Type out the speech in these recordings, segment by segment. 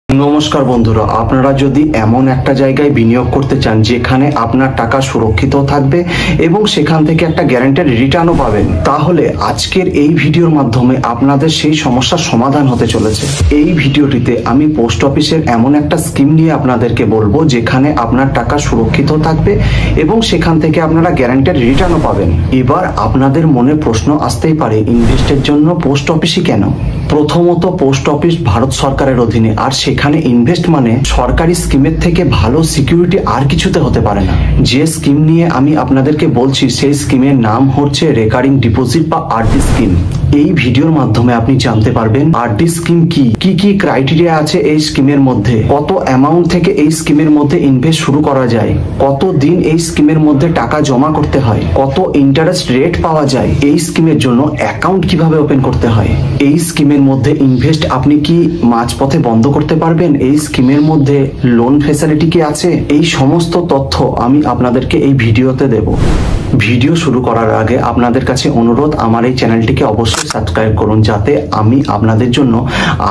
নমস্কার বন্ধুরা, আপনারা যদি এমন একটা জায়গায় বিনিয়োগ করতে চান যেখানে আপনার টাকা সুরক্ষিত থাকবে এবং সেখান থেকে একটা গ্যারান্টেড রিটার্নও পাবেন, তাহলে আজকের এই ভিডিওর মাধ্যমে আপনাদের সেই সমস্যার সমাধান হতে চলেছে। এই ভিডিওটিতে আমি পোস্ট অফিসের এমন একটা স্কিম নিয়ে আপনাদেরকে বলবো যেখানে আপনার টাকা সুরক্ষিত থাকবে এবং সেখান থেকে আপনারা গ্যারান্টেড রিটার্নও পাবেন। এবার আপনাদের মনে প্রশ্ন আসতেই পারে, ইনভেস্টের জন্য পোস্ট অফিসই কেন? প্রথমত, পোস্ট অফিস ভারত সরকারের অধীনে, আর সেখানে ইনভেস্ট মানে সরকারি স্কিমের থেকে ভালো সিকিউরিটি আর কিছুতে হতে পারে না। যে স্কিম নিয়ে আমি আপনাদেরকে বলছি সেই স্কিমের নাম হচ্ছে রেকারিং ডিপোজিট বা আরডি স্কিম। এই ভিডিওর মাধ্যমে আপনি জানতে পারবেন আরডি স্কিম কি কি ক্রাইটেরিয়া আছে এই স্কিমের মধ্যে, কত অ্যামাউন্ট থেকে এই স্কিমের মধ্যে ইনভেস্ট শুরু করা যায়, কত দিন এই স্কিমের মধ্যে টাকা জমা করতে হয়, কত ইন্টারেস্ট রেট পাওয়া যায়, এই স্কিমের জন্য অ্যাকাউন্ট কিভাবে ওপেন করতে হয়, এই স্কিমের মধ্যে ইনভেস্ট আপনি কি মাঝপথে বন্ধ করতে পারবেন, এই স্কিমের মধ্যে লোন ফ্যাসিলিটি কি আছে, এই সমস্ত তথ্য আমি আপনাদেরকে এই ভিডিওতে দেব। ভিডিও শুরু করার আগে আপনাদের কাছে অনুরোধ, আমার এই চ্যানেলটিকে অবশ্যই সাবস্ক্রাইব করুন যাতে আমি আপনাদের জন্য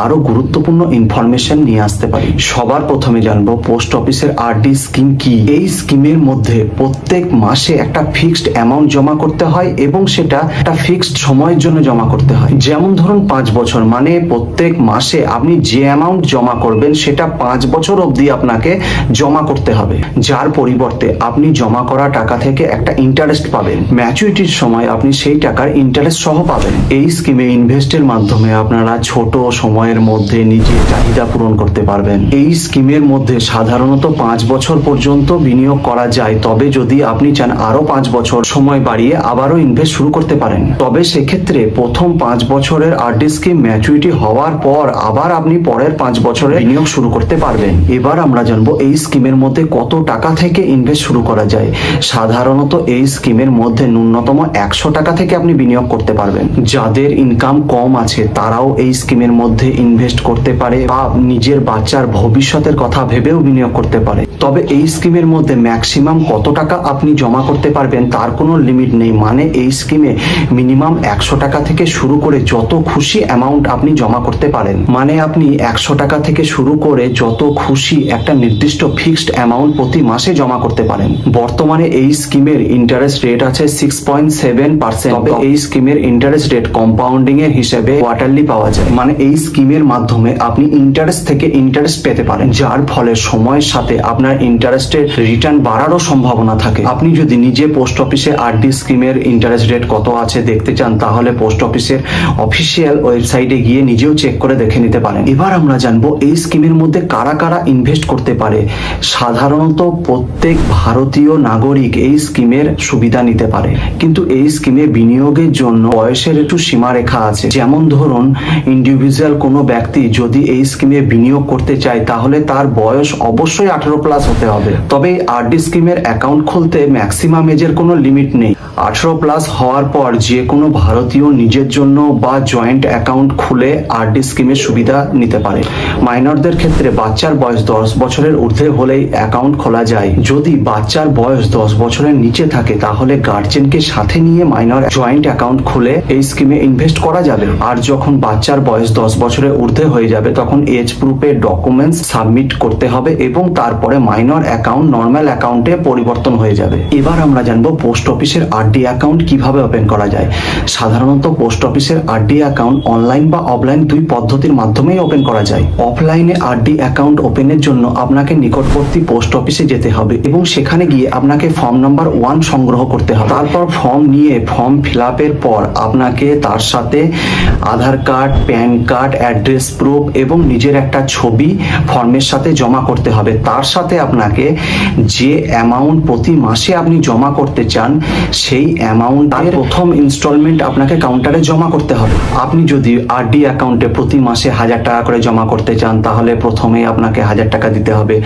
আরো গুরুত্বপূর্ণ ইনফরমেশন নিয়ে আসতে পারি। সবার প্রথমে জানবো পোস্ট অফিসের আরডি স্কিম কি। এই স্কিমের মধ্যে প্রত্যেক মাসে একটা ফিক্সড অ্যামাউন্ট জমা করতে হয় এবং সেটা একটা ফিক্সড সময়ের জন্য জমা করতে হয়। যেমন ধরুন 5 বছর, মানে প্রত্যেক মাসে আপনি যে অ্যামাউন্ট জমা করবেন সেটা 5 বছর অবধি আপনাকে জমা করতে হবে, যার পরিবর্তে আপনি জমা করা টাকা থেকে একটা ইন্টারেস্ট পাবেন। ম্যাচুরিটির সময় আপনি সেই টাকার ইন্টারেস্ট সহ পাবেন। এই স্কিমে ইনভেস্টের মাধ্যমে আপনারা ছোট সময়ের মধ্যে নিজের চাহিদা পূরণ করতে পারবেন। এই স্কিমের মধ্যে সাধারণত 5 বছর পর্যন্ত বিনিয়োগ করা যায়, তবে যদি আপনি চান আরো 5 বছর সময় বাড়িয়ে আবারও ইনভেস্ট শুরু করতে পারেন। তবে সেক্ষেত্রে প্রথম 5 বছরের আরডি স্কিম ম্যাচুরিটি হওয়ার পর আবার আপনি পরের 5 বছরে বিনিয়োগ শুরু করতে পারবেন। এবার আমরা জানবো এই স্কিমের মধ্যে কত টাকা থেকে ইনভেস্ট শুরু করা যায়। সাধারণত এই স্কিমের মধ্যে ন্যূনতম 100 টাকা থেকে আপনি বিনিয়োগ করতে পারবেন। যাদের ইনকাম কম আছে তারাও এই স্কিমের মধ্যে ইনভেস্ট করতে পারে বা নিজের বাচ্চার ভবিষ্যতের কথা ভেবেও বিনিয়োগ করতে পারে। তবে এই স্কিমের মধ্যে ম্যাক্সিমাম কত টাকা আপনি জমা করতে পারবেন তার কোনো লিমিট নেই, মানে এই স্কিমে মিনিমাম 100 টাকা থেকে শুরু করে যত খুশি অ্যামাউন্ট আপনি জমা করতে পারেন। মানে আপনি 100 টাকা থেকে শুরু করে যত খুশি একটা নির্দিষ্ট ফিক্সড অ্যামাউন্ট প্রতি মাসে জমা করতে পারেন। বর্তমানে এই স্কিমের ইন্টারেস্ট রেট আছে 6.7%। তবে এই স্কিমের ইন্টারেস্ট রেট কম্পাউন্ডিং এর হিসেবে কোয়ার্টারলি পাওয়া যায়, মানে এই স্কিমের মাধ্যমে আপনি ইন্টারেস্ট থেকে ইন্টারেস্ট পেতে পারেন, যার ফলে সময়ের সাথে আপনার ইন্টারেস্টের রিটার্ন বাড়ারও সম্ভাবনা থাকে। আপনি যদি নিজে পোস্ট অফিসে আরডি স্কিমের ইন্টারেস্ট রেট কত আছে দেখতে চান তাহলে পোস্ট অফিসের অফিসিয়াল ওয়েবসাইটে গিয়ে নিজেও চেক করে দেখে নিতে পারেন। এবার আমরা জানবো এই স্কিমের মধ্যে কারা কারা ইনভেস্ট করতে পারে। সাধারণত প্রত্যেক ভারতীয় নাগরিক এই স্কিমের সুবিধা নিতে পারে, কিন্তু এই স্কিমে বিনিয়োগের জন্য বয়সের একটু সীমারেখা আছে। যেমন ধরুন ইন্ডিভিজুয়াল কোনো ব্যক্তি যদি এই স্কিমে বিনিয়োগ করতে চায় তাহলে তার বয়স অবশ্যই 18+ হতে হবে। তবে আরডি স্কিমের অ্যাকাউন্ট খুলতে ম্যাক্সিমাম এজের কোনো লিমিট নেই। 18+ হওয়ার পর যে কোনো ভারতীয় নিজের জন্য বা জয়েন্ট অ্যাকাউন্ট খুলে আরডি স্কিমের সুবিধা নিতে পারে। মাইনরদের ক্ষেত্রে বাচ্চার বয়স 10 বছরের ঊর্ধ্বে হলেই অ্যাকাউন্ট খোলা যায়। যদি বাচ্চার বয়স 10 বছরের নিচে থাকে তাহলে গার্জেনকে সাথে নিয়ে মাইনর জয়েন্ট অ্যাকাউন্ট খুলে এই স্কিমে ইনভেস্ট করা যাবে। আর যখন বাচ্চার বয়স 10 বছরের ঊর্ধ্বে হয়ে যাবে তখন এজ প্রুফের ডকুমেন্টস সাবমিট করতে হবে এবং তারপরে মাইনর অ্যাকাউন্ট নর্মাল অ্যাকাউন্টে পরিবর্তন হয়ে যাবে। এবার আমরা জানবো পোস্ট অফিসের আরডি অ্যাকাউন্ট কিভাবে ওপেন করা যায়। সাধারণত পোস্ট অফিসের আরডি অ্যাকাউন্ট অনলাইন বা অফলাইন দুই পদ্ধতির মাধ্যমেই ওপেন করা যায়। অফলাইনে আরডি অ্যাকাউন্ট ওপেনের জন্য আপনাকে নিকটবর্তী পোস্ট অফিসে যেতে হবে এবং সেখানে গিয়ে আপনাকে ফর্ম নাম্বার 1 সংগ্রহ করতে হবে। তারপর ফর্ম নিয়ে ফর্ম ফিল আপের পর আপনাকে তার সাথে Aadhaar card, PAN card, address proof এবং নিজের একটা ছবি ফর্মের সাথে জমা করতে হবে। তার সাথে আপনাকে যে অ্যামাউন্ট প্রতি মাসে আপনি জমা করতে চান সেই অ্যামাউন্টের প্রথম ইনস্টলমেন্ট আপনাকে কাউন্টারে জমা করতে হবে। আপনি যদি আরডি অ্যাকাউন্টে প্রতি মাসে 1000 টাকা করে জমা করতে চান তাহলে প্রথমেই আপনাকে 1000 টাকা দিতে হবে।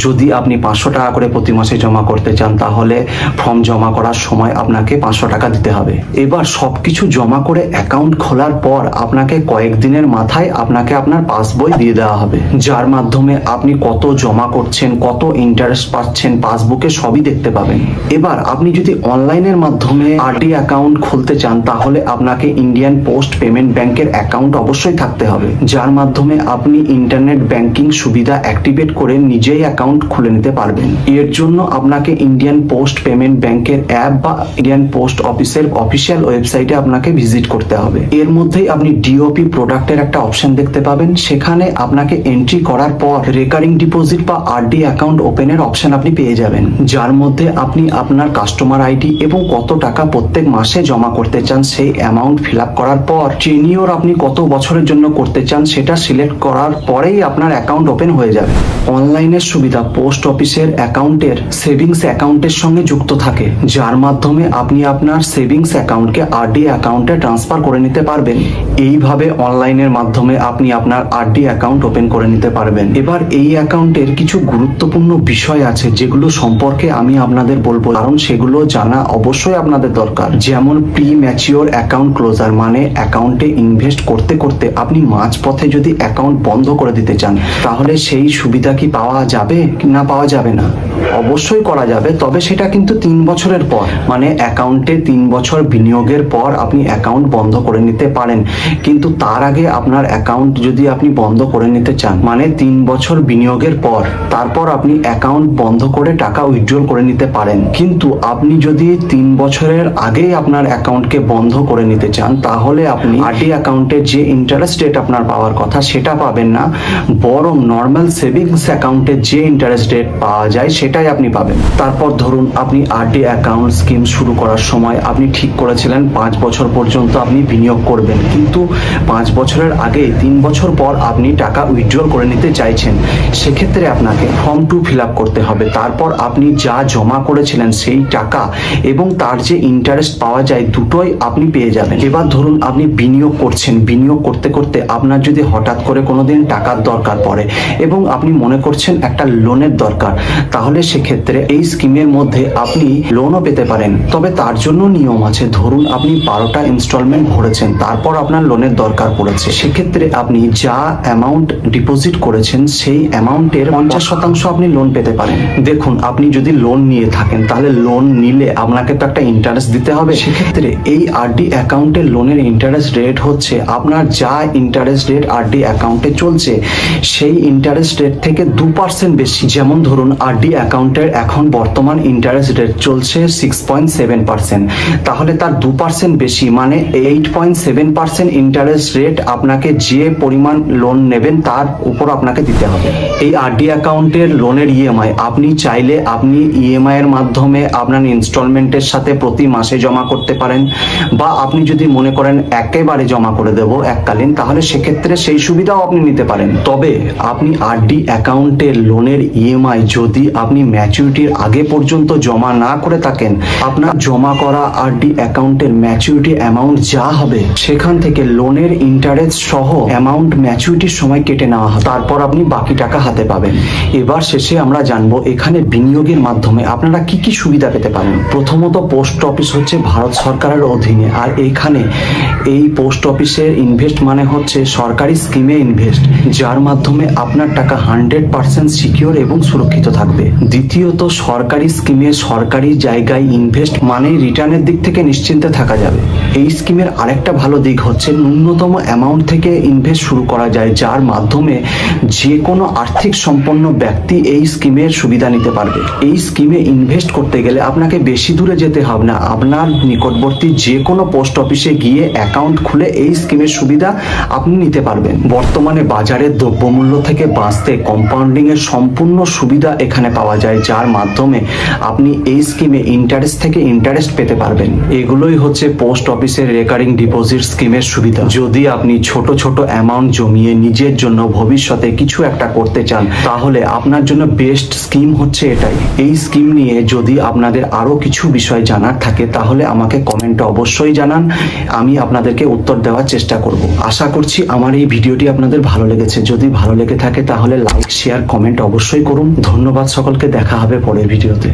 যদি আপনি 500 টাকা করে প্রতি মাসে জমা করতে চান তাহলে ফর্ম জমা জমা করার সময় আপনাকে 500 টাকা দিতে হবে। এবার সবকিছু জমা করে অ্যাকাউন্ট খোলার পর আপনাকে কয়েকদিনের মাথায় আপনাকে আপনার পাসবই দিয়ে দেওয়া হবে, যার মাধ্যমে আপনি কত জমা করছেন, কত ইন্টারেস্ট পাচ্ছেন পাসবুকে সবই দেখতে পাবেন। এবার আপনি যদি অনলাইনের মাধ্যমে আরডি অ্যাকাউন্ট খুলতে চান তাহলে আপনাকে ইন্ডিয়ান পোস্ট পেমেন্ট ব্যাংকের অ্যাকাউন্ট অবশ্যই থাকতে হবে, যার মাধ্যমে আপনি ইন্টারনেট ব্যাংকিং সুবিধা অ্যাক্টিভেট করে নিজেই অ্যাকাউন্ট খুলে নিতে পারবেন। এর জন্য আপনাকে ইন্ডিয়ান পোস্ট পেমেন্ট ব্যাংকের অ্যাপ বা ইন্ডিয়ান পোস্ট অফিসের অফিসিয়াল ওয়েবসাইটে আপনাকে ভিজিট করতে হবে। এর মধ্যেই আপনি ডিওপি প্রোডাক্টের একটা অপশন দেখতে পাবেন, সেখানে আপনাকে এন্ট্রি করার পর রেকারিং ডিপোজিট বা আরডি অ্যাকাউন্ট ওপেনের অপশন আপনি পেয়ে যাবেন, যার মধ্যে আপনি আপনার কাস্টমার আইডি এবং কত টাকা প্রত্যেক মাসে জমা করতে চান সেই অ্যামাউন্ট ফিল আপ করার পর টেনিওর আপনি কত বছরের জন্য করতে চান সেটা সিলেক্ট করার পরেই আপনার অ্যাকাউন্ট ওপেন হয়ে যাবে। অনলাইনের সুবিধা পোস্ট অফিসের অ্যাকাউন্টের সেভিংস অ্যাকাউন্টের সঙ্গে যুক্ত থাকে, যার মাধ্যমে আপনি আপনার সেভিংস অ্যাকাউন্টকে আরডি অ্যাকাউন্টে ট্রান্সফার করে নিতে পারবেন। এইভাবে অনলাইনের মাধ্যমে আপনি আপনার আরডি অ্যাকাউন্ট ওপেন করে নিতে পারবেন। এবার এই অ্যাকাউন্টের কিছু গুরুত্বপূর্ণ বিষয় আছে যেগুলো সম্পর্কে আমি আপনাদের বলবো, কারণ সেগুলো জানা অবশ্যই আপনাদের দরকার। যেমন প্রি ম্যাচিওর অ্যাকাউন্ট ক্লোজার, মানে অ্যাকাউন্টে ইনভেস্ট করতে করতে আপনি মাঝপথে যদি অ্যাকাউন্ট বন্ধ করে দিতে চান তাহলে সেই সুবিধা কি পাওয়া যাবে না পাওয়া যাবে না? অবশ্যই করা যাবে, তবে সেটা কিন্তু 3 বছরের পর, মানে অ্যাকাউন্টে 3 বছর বিনিয়োগের পর আপনি অ্যাকাউন্ট বন্ধ করে নিতে পারেন। কিন্তু তার আগে আপনার অ্যাকাউন্ট যদি আপনি বন্ধ করে নিতে চান, মানে 3 বছর বিনিয়োগের পর তারপর আপনি অ্যাকাউন্ট বন্ধ করে টাকা উইথড্রল করে নিতে পারেন। কিন্তু আপনি যদি 3 বছরের আগেই আপনার অ্যাকাউন্টকে বন্ধ করে নিতে চান তাহলে আপনি আরডি অ্যাকাউন্টের যে ইন্টারেস্ট রেট আপনার পাওয়ার কথা সেটা পাবেন না, বরং নর্মাল সেভিংস অ্যাকাউন্টে যে ইন্টারেস্ট রেট পাওয়া যায় সেটাই আপনি পাবেন। তারপর ধরুন আপনি আরডি অ্যাকাউন্ট স্কিম শুরু করার সময় আপনি ঠিক করেছিলেন 5 বছর পর্যন্ত আপনি বিনিয়োগ করবেন, কিন্তু 5 বছরের আগে 3 বছর পর আপনি টাকা উইথড্রল করে নিতে চাইছেন। সেক্ষেত্রে আপনাকে ফর্ম 2 ফিল আপ করতে হবে। তারপর আপনি যা জমা করেছিলেন সেই টাকা এবং তার যে ইন্টারেস্ট পাওয়া যায় দুটোই আপনি পেয়ে যাবেন। এবার ধরুন আপনি বিনিয়োগ করছেন, বিনিয়োগ করতে করতে আপনার যদি হঠাৎ করে কোনোদিন টাকার দরকার পড়ে এবং আপনি মনে করছেন একটা লোনের দরকার, তাহলে সেক্ষেত্রে এই স্কিমের মধ্যে আপনি লোনও পেতে পারেন। তবে তার জন্য নিয়ম আছে। ধরুন আপনি 12টা ইনস্টলমেন্ট ভরেছেন, তারপর আপনার লোনের দরকার পড়েছে, সেক্ষেত্রে আপনি যা অ্যামাউন্ট ডিপোজিট করেছেন সেই অ্যামাউন্টের 50% আপনি লোন পেতে পারেন। দেখুন আপনি যদি লোন নিয়ে থাকেন তাহলে লোন নিলে আপনাকে তো একটা ইন্টারেস্ট দিতে হবে। সেক্ষেত্রে এই আরডি অ্যাকাউন্টের লোনের ইন্টারেস্ট রেট হচ্ছে আপনার যা ইন্টারেস্ট রেট আরডি অ্যাকাউন্টে চলছে সেই ইন্টারেস্ট রেট থেকে 2% বেশি। যেমন ধরুন আরডি অ্যাকাউন্টের এখন বর্তমান ইন্টারেস্ট রেট চলছে 6.7%, তাহলে তার 2% বেশি, মানে 8.7% ইন্টারেস্ট রেট আপনাকে যে পরিমাণ লোন নেবেন তার উপর আপনাকে দিতে হবে। এই আরডি অ্যাকাউন্টের লোনের ইএমআই আপনি চাইলে আপনি ইএমআই এর মাধ্যমে আপনার ইনস্টলমেন্টের সাথে প্রতি মাসে জমা করতে পারেন, বা আপনি যদি মনে করেন একেবারে জমা করে দেব এককালীন, তাহলে সেক্ষেত্রে সেই সুবিধাও আপনি নিতে পারেন। তবে আপনি আরডি অ্যাকাউন্টের লোনের ইএমআই যদি আপনি ম্যাচুরিটির আগে পর্যন্ত জমা না করে থাকেন, আপনার জমা করা আরডি অ্যাকাউন্টের ম্যাচুরিটি অ্যামাউন্ট যা হবে সেখান থেকে লোনের ইন্টারেস্ট সহ অ্যামাউন্ট ম্যাচুরিটির সময় কেটে নেওয়া হবে, তারপর আপনি বাকি টাকা হাতে পাবেন। এবার শেষে আমরা জানবো এখানে বিনিয়োগের মাধ্যমে আপনারা কি কি সুবিধা পেতে পারেন। প্রথমত পোস্ট অফিস হচ্ছে ভারত সরকারের অধীনে, আর এখানে এই পোস্ট অফিসের ইনভেস্ট মানে হচ্ছে সরকারি স্কিমে ইনভেস্ট, যার মাধ্যমে আপনার টাকা 100% সিকিউর এবং সুরক্ষিত থাকবে। দ্বিতীয়ত সরকারি স্কিমে সরকারি জায়গায় ইনভেস্ট মানে রিটার্নের দিক থেকে নিশ্চিন্তে থাকা যাবে। এই স্কিমের আরেকটা ভালো দিক হচ্ছে ন্যূনতম অ্যামাউন্ট থেকে ইনভেস্ট শুরু করা যায়, যার মাধ্যমে যে কোনো আর্থিক সম্পন্ন ব্যক্তি এই স্কিমের সুবিধা নিতে পারবে। এই স্কিমে ইনভেস্ট করতে গেলে আপনাকে বেশি দূরে যেতে হবে না, আপনার নিকটবর্তী যে কোনো পোস্ট অফিসে গিয়ে অ্যাকাউন্ট খুলে এই স্কিমের সুবিধা আপনি নিতে পারবেন। বর্তমানে বাজারের দ্রব্যমূল্য থেকে বাঁচতে কম্পাউন্ডিং এর সম্পূর্ণ সুবিধা এখানে পাওয়া যায়, যার মাধ্যমে আপনি এই স্কিমে ইন্টারেস্ট থেকে ইন্টারেস্ট পেতে পারবেন। এগুলোই হচ্ছে পোস্ট অফিসের রেকারিং ডিপোজিট স্কিমের সুবিধা। যদি আপনি ছোট ছোট অ্যামাউন্ট জমিয়ে নিজের জন্য ভবিষ্যতে কিছু একটা করতে চান তাহলে আপনার জন্য বেস্ট স্কিম হচ্ছে এটাই। এই স্কিম নিয়ে যদি আপনাদের আরো কিছু বিষয় জানার থাকে তাহলে আমাকে কমেন্টে অবশ্যই জানান, আমি আপনাদেরকে উত্তর দেওয়ার চেষ্টা করব। আশা করছি আমার এই ভিডিওটি আপনাদের ভালো লেগেছে। যদি ভালো লেগে থাকে তাহলে লাইক, শেয়ার, কমেন্ট অবশ্যই করুন। ধন্যবাদ সকলকে, দেখা হবে পরের ভিডিওতে।